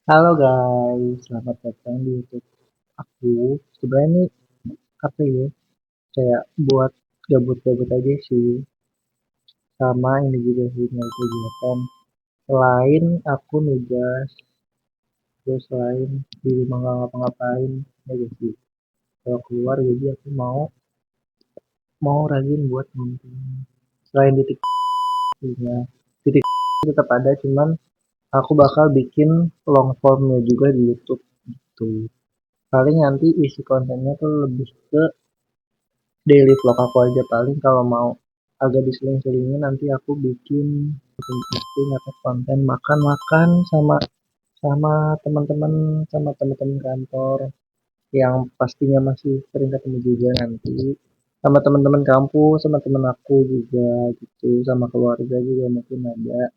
Halo guys, selamat datang di YouTube aku. Sebenarnya ini apa ya? Kayak buat gabut-gabut aja sih. Sama ini juga sih nyari kegiatan. Selain aku nugas, terus selain di rumah nggak ngapa-ngapain, aja sih. Kalau keluar jadi aku mau rajin buat nonton. Selain di TikTok juga, di TikTok tetap ada, cuman aku bakal bikin long formnya juga di YouTube gitu. Paling nanti isi kontennya tuh lebih ke daily vlog aku aja, paling kalau mau agak diseling-selingin nanti aku bikin atau konten makan-makan sama sama teman-teman sama teman-teman kantor yang pastinya masih sering ketemu juga nanti sama teman-teman kampus sama teman aku juga gitu, sama keluarga juga mungkin ada,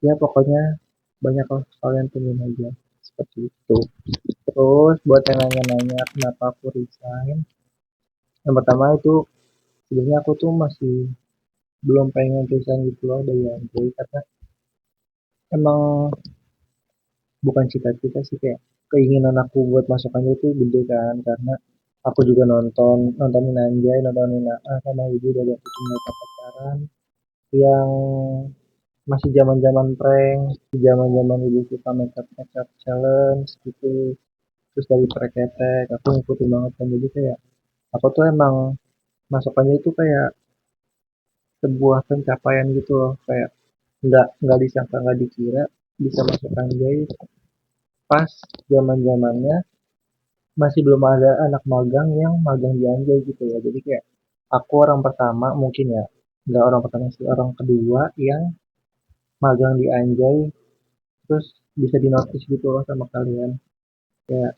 ya pokoknya banyak lah, kalian tungguin aja seperti itu. Terus buat yang nanya-nanya kenapa aku resign, yang pertama itu sebenarnya aku tuh masih belum pengen resign gitu loh dari Android, karena emang bukan cita-cita sih, kayak keinginan aku buat masukannya itu gede kan, karena aku juga nontonin Anjay, nontonin AA sama Ibu dari aku cuma pacaran yang masih zaman-zaman prank, zaman-zaman Ibu suka makeup challenge gitu, terus dari preketek aku ngikutin banget kan, jadi kayak aku tuh emang masukannya itu kayak sebuah pencapaian gitu loh, kayak nggak disangka nggak dikira bisa masuk Anjay pas zaman zamannya masih belum ada anak magang yang magang di Anjay gitu ya, jadi kayak aku orang pertama mungkin ya, nggak orang pertama sih, orang kedua yang magang di Anjay, terus bisa dinotis gitu loh sama kalian, kayak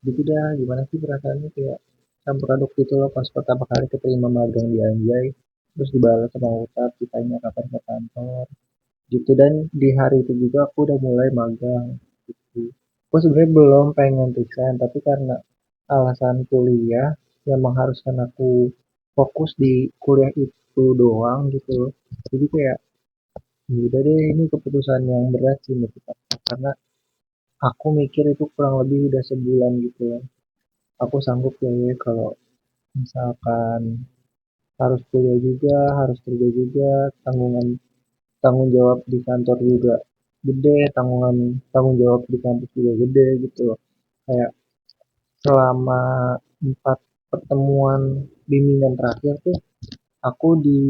gitu dah. Gimana sih perasaannya, kayak campur aduk gitu loh pas pertama kali keterima magang di Anjay, terus dibalas sama utap ditanya kapan ke kantor gitu. Dan di hari itu juga aku udah mulai magang gitu. Aku sebenarnya belum pengen resign, tapi karena alasan kuliah yang mengharuskan aku fokus di kuliah itu doang gitu loh. Jadi kayak ya udah deh, ini keputusan yang berat sih menurut aku, karena aku mikir itu kurang lebih udah sebulan gitu loh. Aku sanggup ya kalau misalkan harus kuliah juga, harus kerja juga, tanggungan tanggung jawab di kantor juga gede, tanggung jawab di kampus juga gede gitu loh. Kayak selama 4 pertemuan bimbingan terakhir tuh aku di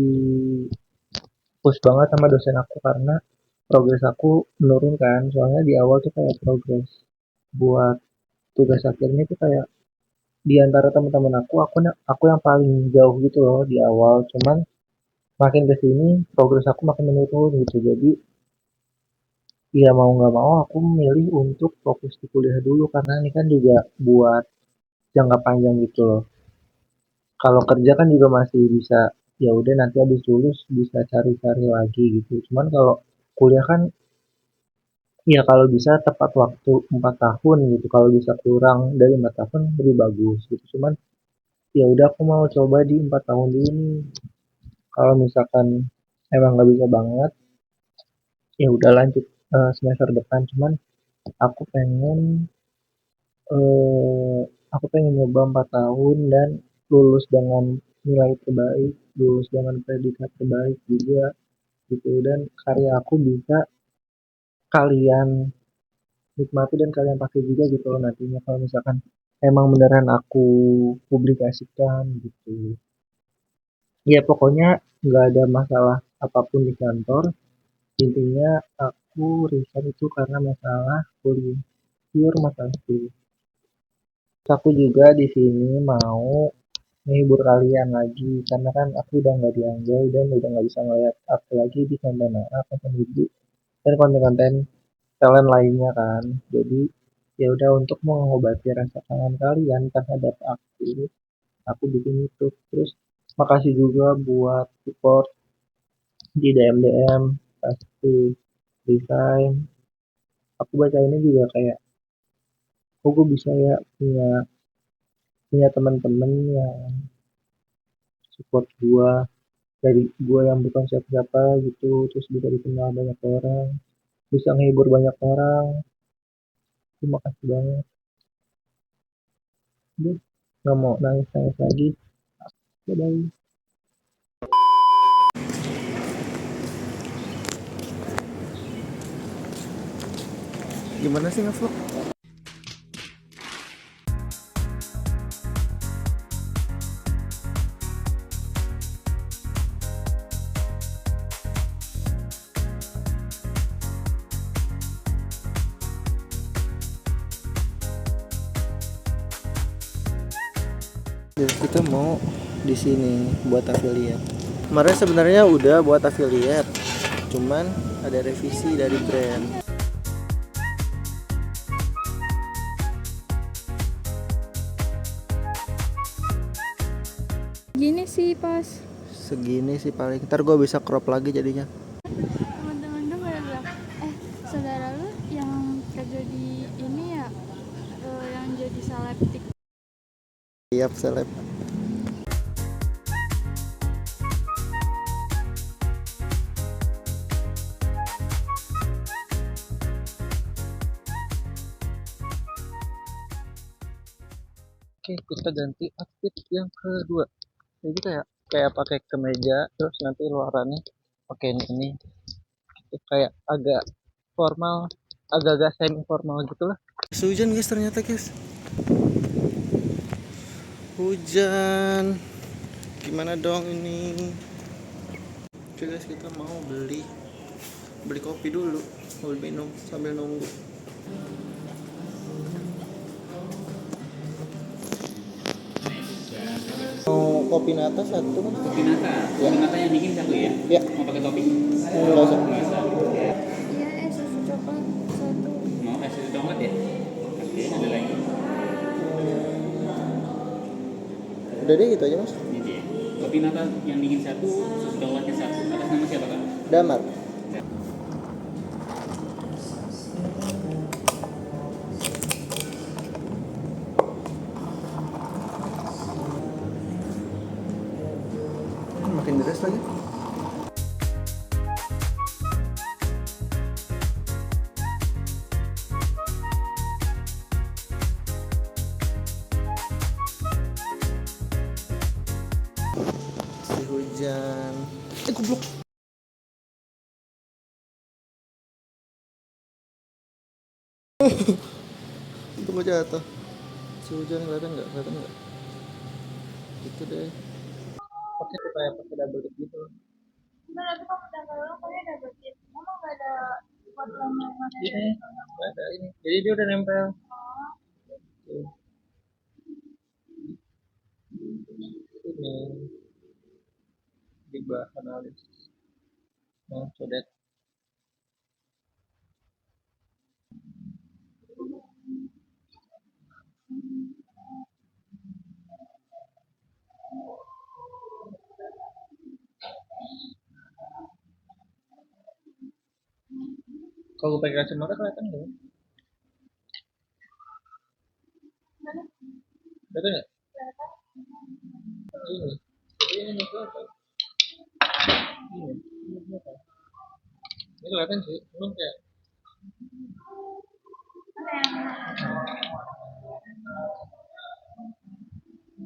push banget sama dosen aku, karena progres aku menurun kan. Soalnya di awal tuh kayak progres buat tugas akhirnya tuh kayak di antara teman-teman aku yang paling jauh gitu loh di awal. Cuman makin ke sini progres aku makin menurun gitu. Jadi ya mau nggak mau aku memilih untuk fokus di kuliah dulu, karena ini kan juga buat jangka panjang gitu loh. Kalau kerja kan juga masih bisa, ya udah nanti habis lulus bisa cari-cari lagi gitu. Cuman kalau kuliah kan ya kalau bisa tepat waktu 4 tahun gitu. Kalau bisa kurang dari 4 tahun lebih bagus gitu. Cuman ya udah aku mau coba di 4 tahun dulu nih. Kalau misalkan emang nggak bisa banget, ya udah lanjut semester depan. Cuman aku pengen eh, aku pengen nyoba 4 tahun dan lulus dengan nilai terbaik, lulus dengan predikat terbaik juga gitu, dan karya aku bisa kalian nikmati dan kalian pakai juga gitu loh nantinya kalau misalkan emang beneran aku publikasikan gitu. Ya pokoknya nggak ada masalah apapun di kantor, intinya aku resign itu karena masalah kuliah, pure masalah kuliah. Aku juga di sini mau menghibur kalian lagi, karena kan aku udah nggak dianjay dan udah nggak bisa ngeliat aku lagi di konten A, konten ibu, dan konten-konten talent lainnya kan. Jadi ya udah, untuk mengobati rasa kangen kalian terhadap aku bikin YouTube. Terus makasih juga buat support di DM DM pasti desain. Aku baca ini juga kayak, oh gue bisa ya punya punya teman-teman yang support gua, dari gua yang bukan siapa-siapa gitu, terus bisa dikenal banyak orang, bisa menghibur banyak orang. terima kasih banget. Udah, nggak mau nangis nangis lagi. Bye. Gimana sih ngevlog? Ya, kita mau di sini buat affiliate. Kemarin sebenarnya udah buat affiliate, cuman ada revisi dari brand. Gini sih pas Segini sih paling. Ntar gue bisa crop lagi jadinya. teman-teman tuh pada bilang, saudara lu yang kerja di ini ya, yang jadi seleb TikTok. Siap seleb. Oke, kita ganti outfit yang kedua. Jadi kayak pakai kemeja, terus nanti luarannya pakai ini. Kayak agak formal, agak-agak semi formal gitu lah. Hujan guys, ternyata guys. Hujan. Gimana dong ini? Oke guys, kita mau beli kopi dulu, mau minum sambil nunggu. Mau kopi nata satu kan? Kopi nata, Ya. kopi nata yang dingin satu ya? Ya. Mau pakai topping? Enggak usah. Iya, susu coklat satu. Mau es susu coklat ya? Oke, ada lagi. Udah deh gitu aja mas. Ini dia. Kopi nata yang dingin satu, susu coklatnya satu. Atas nama siapa kak? Damar. Makin deras lagi. Si hujan. Goblok. Itu mau jatuh. Si hujan kelihatan nggak? Kelihatan nggak? Gitu deh. Pakai tuh kayak pakai double dip gitu. Nah, tapi kalau tanggal lu kayaknya ada budget. Emang nggak ada buat lama mana? Ini nggak ada ini. Jadi dia udah nempel. Tuh. Ini di bahan alis. Nah, codet. Kalau gue pakai kacamata kelihatan nggak? Kelihatan nggak? Ini. Tapi ini nggak kelihatan. Ini kelihatan. Ini kelihatan sih. Cuman kayak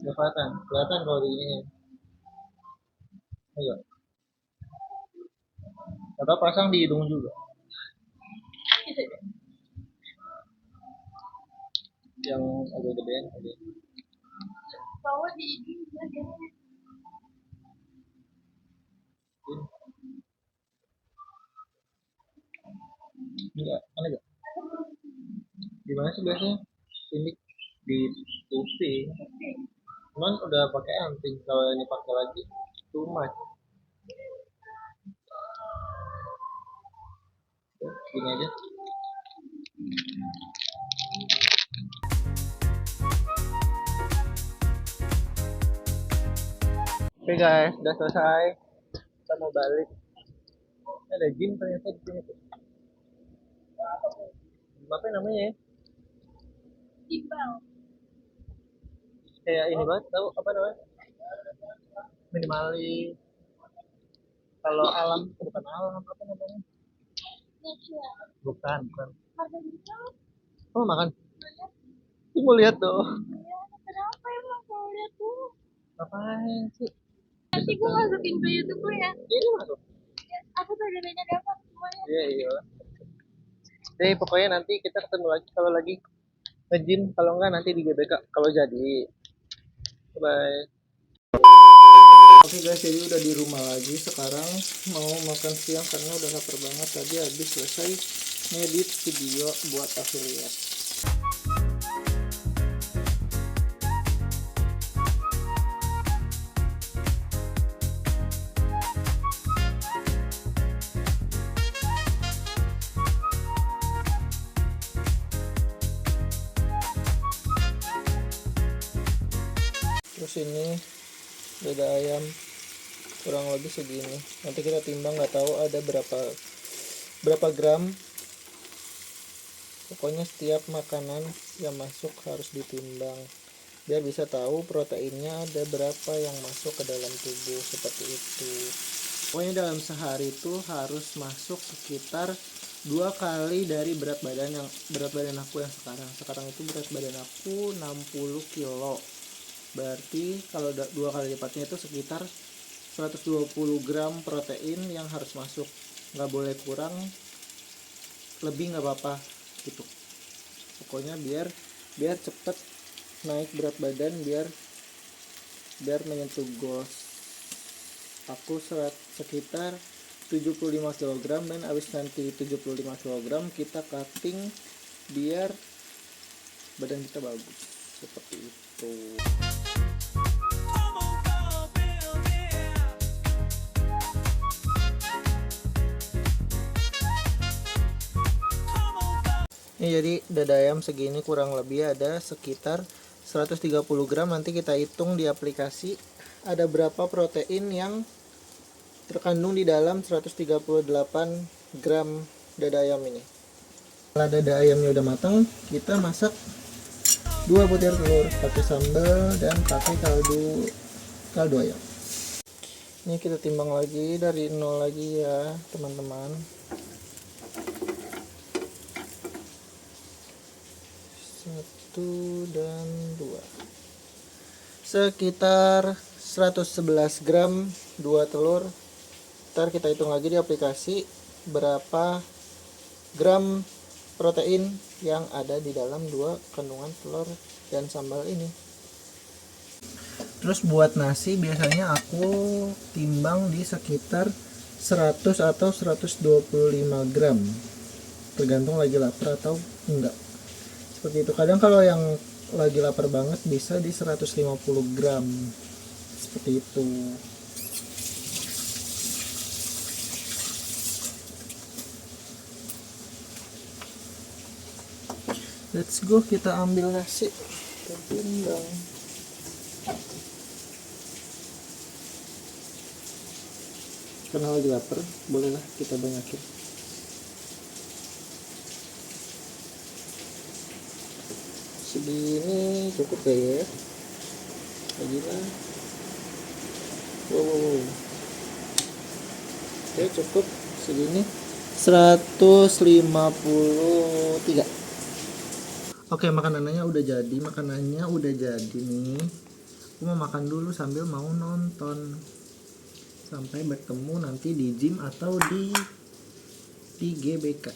nggak kelihatan. Kelihatan kalau di ini. Enggak. Atau pasang di hidung juga. Yang agak gedean aja. Bawa di ini juga dia. Enggak, aneh gak? Gimana sih biasanya? Ini di tuping. Cuman udah pakai anting. Kalau ini pakai lagi, too much. Gini aja. Oke guys, udah selesai. Kita mau balik. Ada gym ternyata di sini tuh. Apa namanya ya? Timbal. Kayak ini banget, tahu apa namanya? Minimalis. Kalau alam, bukan alam, apa namanya? Nature. Bukan. Harga gitu. Oh makan. Lu mau lihat tuh. Kenapa emang kalau lihat tuh? Ngapain sih? Nanti gue masukin ke YouTube gue ya. Ini masuk. Aku tuh ada dapat semuanya. Iya iya. Jadi pokoknya nanti kita ketemu lagi kalau lagi nge-gym, kalau enggak nanti di GBK kalau jadi. Bye. Oke guys, jadi udah di rumah lagi. Sekarang mau makan siang karena udah lapar banget. Tadi habis selesai ngedit video buat affiliate. Terus ini dada ayam kurang lebih segini. Nanti kita timbang, nggak tahu ada berapa gram. Pokoknya setiap makanan yang masuk harus ditimbang biar bisa tahu proteinnya ada berapa yang masuk ke dalam tubuh, seperti itu. Pokoknya dalam sehari itu harus masuk sekitar 2 kali dari berat badan aku yang sekarang itu berat badan aku 60 kilo. Berarti kalau 2 kali lipatnya itu sekitar 120 gram protein yang harus masuk, nggak boleh kurang, lebih nggak apa-apa gitu. Pokoknya biar cepet naik berat badan, biar menyentuh goals. Aku sekitar 75 kg, dan abis nanti 75 kg kita cutting biar badan kita bagus, seperti itu. Ini jadi dada ayam segini kurang lebih ada sekitar 130 gram. Nanti kita hitung di aplikasi ada berapa protein yang terkandung di dalam 138 gram dada ayam ini. Setelah dada ayamnya udah matang, kita masak 2 butir telur pakai sambal dan pakai kaldu ayam. Ini kita timbang lagi dari nol lagi ya teman-teman. 1 dan 2 sekitar 111 gram 2 telur. Ntar kita hitung lagi di aplikasi berapa gram protein yang ada di dalam 2 kandungan telur dan sambal ini. Terus buat nasi biasanya aku timbang di sekitar 100 atau 125 gram, tergantung lagi lapar atau enggak, seperti itu. Kadang kalau yang lagi lapar banget bisa di 150 gram, seperti itu. Let's go, kita ambil nasi, kita timbang. Karena lagi lapar, bolehlah kita banyakin. Segini cukup ya, segini. Wow. Oke, cukup segini. 153. Oke, makanannya udah jadi nih. Aku mau makan dulu sambil mau nonton. Sampai bertemu nanti di gym atau di GBK.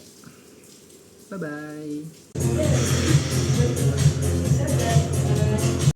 Bye bye.